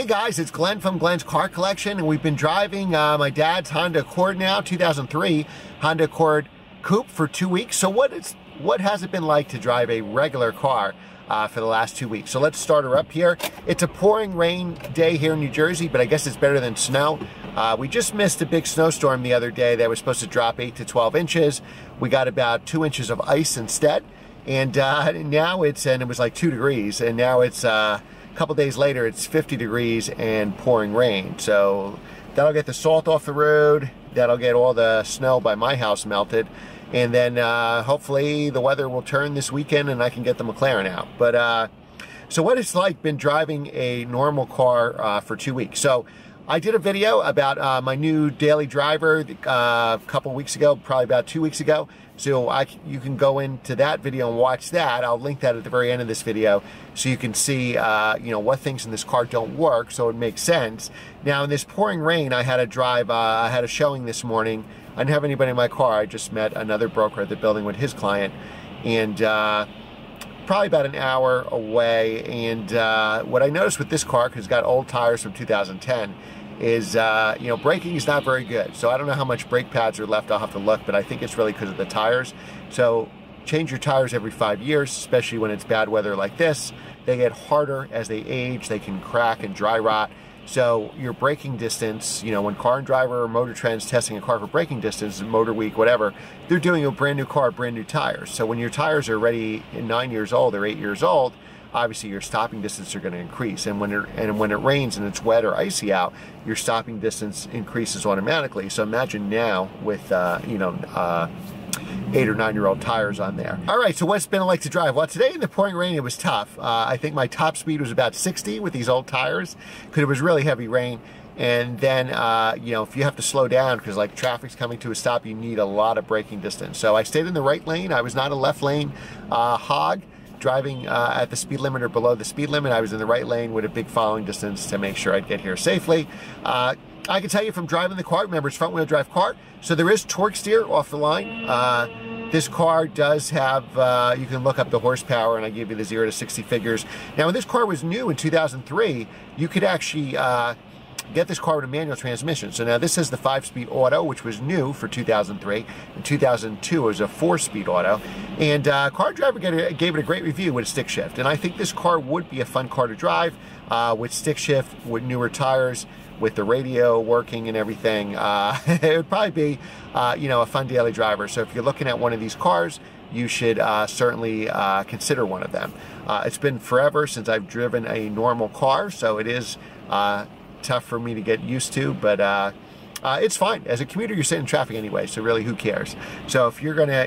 guys, it's Glenn from Glenn's Car Collection, and we've been driving my dad's Honda Accord now, 2003 Honda Accord Coupe for 2 weeks. So what has it been like to drive a regular car for the last 2 weeks? So let's start her up here. It's a pouring rain day here in New Jersey, but I guess it's better than snow. We just missed a big snowstorm the other day that was supposed to drop 8 to 12 inches. We got about 2 inches of ice instead, and now it was like 2 degrees, and now it's a couple days later it's 50 degrees and pouring rain. So that'll get the salt off the road, that'll get all the snow by my house melted, and then hopefully the weather will turn this weekend and I can get the McLaren out. But so what it's like been driving a normal car for 2 weeks. So I did a video about my new daily driver a couple weeks ago, probably about 2 weeks ago. So you can go into that video and watch that. I'll link that at the very end of this video so you can see what things in this car don't work, so it makes sense. Now in this pouring rain, I had to drive, I had a showing this morning. I didn't have anybody in my car. I just met another broker at the building with his client, and probably about an hour away. And what I noticed with this car, because it's got old tires from 2010, is braking is not very good. So I don't know how much brake pads are left. I'll have to look, but I think it's really because of the tires. So change your tires every 5 years, especially when it's bad weather like this. They get harder as they age. They can crack and dry rot. So your braking distance, when Car and Driver or Motor Trend's testing a car for braking distance, Motor Week, whatever, they're doing a brand new car, brand new tires. So when your tires are already 9 years old or 8 years old, obviously your stopping distance are going to increase. And when it rains and it's wet or icy out, your stopping distance increases automatically. So imagine now with 8 or 9 year old tires on there. All right, so what's it been like to drive? Well, today in the pouring rain, it was tough. I think my top speed was about 60 with these old tires because it was really heavy rain. And then, if you have to slow down because like traffic's coming to a stop, you need a lot of braking distance. So I stayed in the right lane. I was not a left lane hog driving at the speed limit or below the speed limit. I was in the right lane with a big following distance to make sure I'd get here safely. I can tell you from driving the car, remember it's front wheel drive car, so there is torque steer off the line. This car does have, you can look up the horsepower, and I gave you the 0 to 60 figures. Now when this car was new in 2003, you could actually get this car with a manual transmission. So now this is the 5-speed auto, which was new for 2003. In 2002, it was a 4-speed auto. And Car Driver gave it a great review with a stick shift. And I think this car would be a fun car to drive with stick shift, with newer tires, with the radio working and everything. It would probably be, a fun daily driver. So if you're looking at one of these cars, you should certainly consider one of them. It's been forever since I've driven a normal car, so it is tough for me to get used to, but it's fine. As a commuter, you're sitting in traffic anyway, so really who cares? So if you're gonna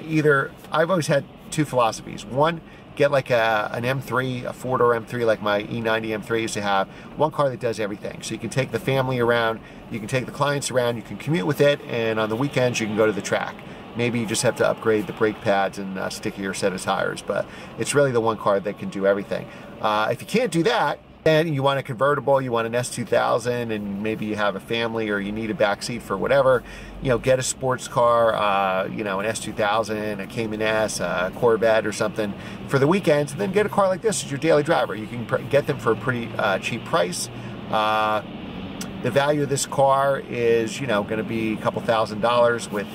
I've always had two philosophies. One, get like an M3, a 4-door M3 like my E90 M3 used to have. One car that does everything. So you can take the family around, you can take the clients around, you can commute with it, and on the weekends you can go to the track. Maybe you just have to upgrade the brake pads and a stickier set of tires, but it's really the one car that can do everything. If you can't do that, and you want a convertible, you want an S2000, and maybe you have a family or you need a back seat for whatever, get a sports car, an S2000, a Cayman S, a Corvette or something for the weekends, and then get a car like this as your daily driver. You can get them for a pretty cheap price. The value of this car is, going to be a couple $1,000s with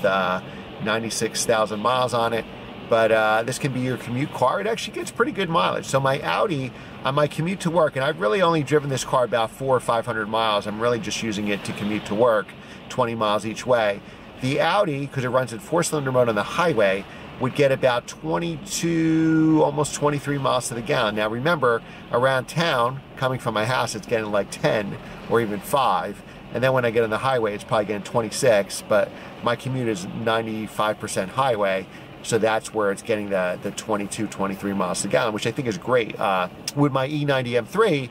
96,000 miles on it. But this can be your commute car. It actually gets pretty good mileage. So my Audi, on my commute to work, and I've really only driven this car about 400 or 500 miles. I'm really just using it to commute to work, 20 miles each way. The Audi, because it runs in 4-cylinder mode on the highway, would get about 22, almost 23 miles to the gallon. Now remember, around town, coming from my house, it's getting like 10 or even 5. And then when I get on the highway, it's probably getting 26, but my commute is 95% highway. So that's where it's getting the 22, 23 miles to the gallon, which I think is great. With my E90 M3,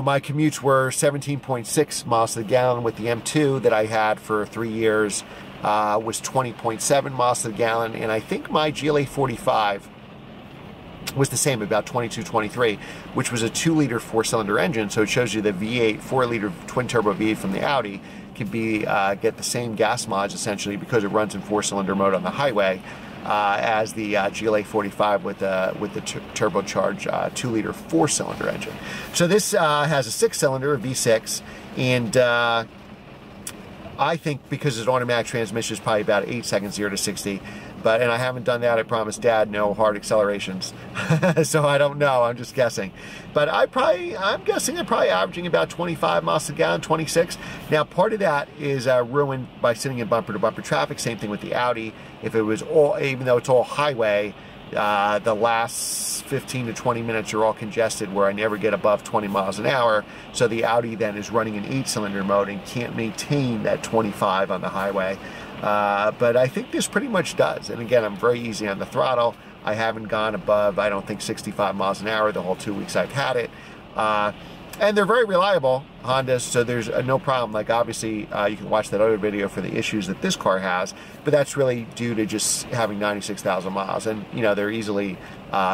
my commutes were 17.6 miles to the gallon. With the M2 that I had for 3 years was 20.7 miles to the gallon. And I think my GLA 45 was the same, about 22, 23, which was a 2-liter 4-cylinder engine. So it shows you the V8, 4-liter twin-turbo V8 from the Audi can get the same gas mileage essentially because it runs in 4-cylinder mode on the highway. as the GLA 45 with the turbocharged 2-liter 4-cylinder engine. So this has a 6-cylinder, a V6, and I think because it's an automatic transmission, it's probably about 8 seconds 0 to 60. And I haven't done that. I promised Dad no hard accelerations. So I don't know. I'm just guessing. But I'm guessing I'm probably averaging about 25 miles per gallon, 26. Now, part of that is ruined by sitting in bumper-to-bumper traffic. Same thing with the Audi. If it was all, even though it's all highway, the last 15 to 20 minutes are all congested where I never get above 20 miles an hour. So the Audi then is running an 8-cylinder mode and can't maintain that 25 on the highway. But I think this pretty much does. And again, I'm very easy on the throttle. I haven't gone above, I don't think, 65 miles an hour the whole 2 weeks I've had it. And they're very reliable, Hondas, so there's no problem. Like, obviously, you can watch that other video for the issues that this car has, but that's really due to just having 96,000 miles. And, you know, they're easily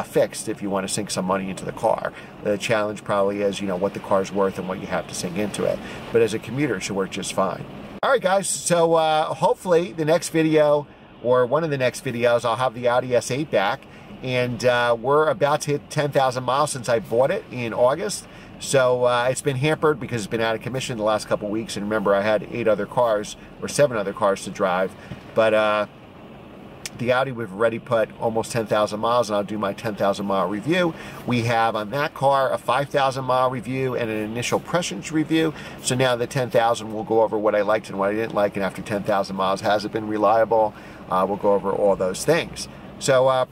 fixed if you want to sink some money into the car. The challenge probably is, you know, what the car's worth and what you have to sink into it. But as a commuter, it should work just fine. All right, guys, so hopefully the next video, or one of the next videos, I'll have the Audi S8 back. And we're about to hit 10,000 miles since I bought it in August. So it's been hampered because it's been out of commission the last couple weeks. And remember, I had 8 other cars, or 7 other cars to drive. But the Audi, we've already put almost 10,000 miles, and I'll do my 10,000 mile review. We have on that car a 5,000 mile review and an initial presence review. So now the 10,000, we'll go over what I liked and what I didn't like. And after 10,000 miles, has it been reliable? We'll go over all those things. So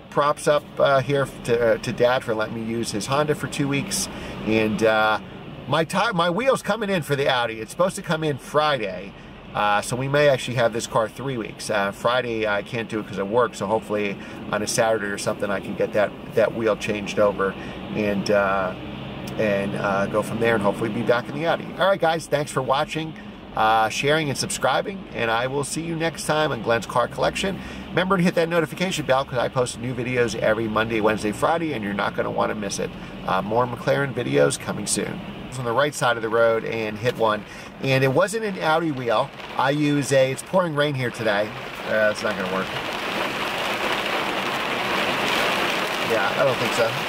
props up here to Dad for letting me use his Honda for 2 weeks. And my wheel's coming in for the Audi. It's supposed to come in Friday. So we may actually have this car 3 weeks. Friday I can't do it because of work, so hopefully on a Saturday or something I can get that wheel changed over and go from there and hopefully be back in the Audi. All right, guys, thanks for watching, sharing, and subscribing, and I will see you next time on Glenn's Car Collection. Remember to hit that notification bell because I post new videos every Monday, Wednesday, Friday, and you're not going to want to miss it. More McLaren videos coming soon. On the right side of the road and hit one, and it wasn't an Audi wheel. I use it's pouring rain here today. It's not gonna work. Yeah, I don't think so.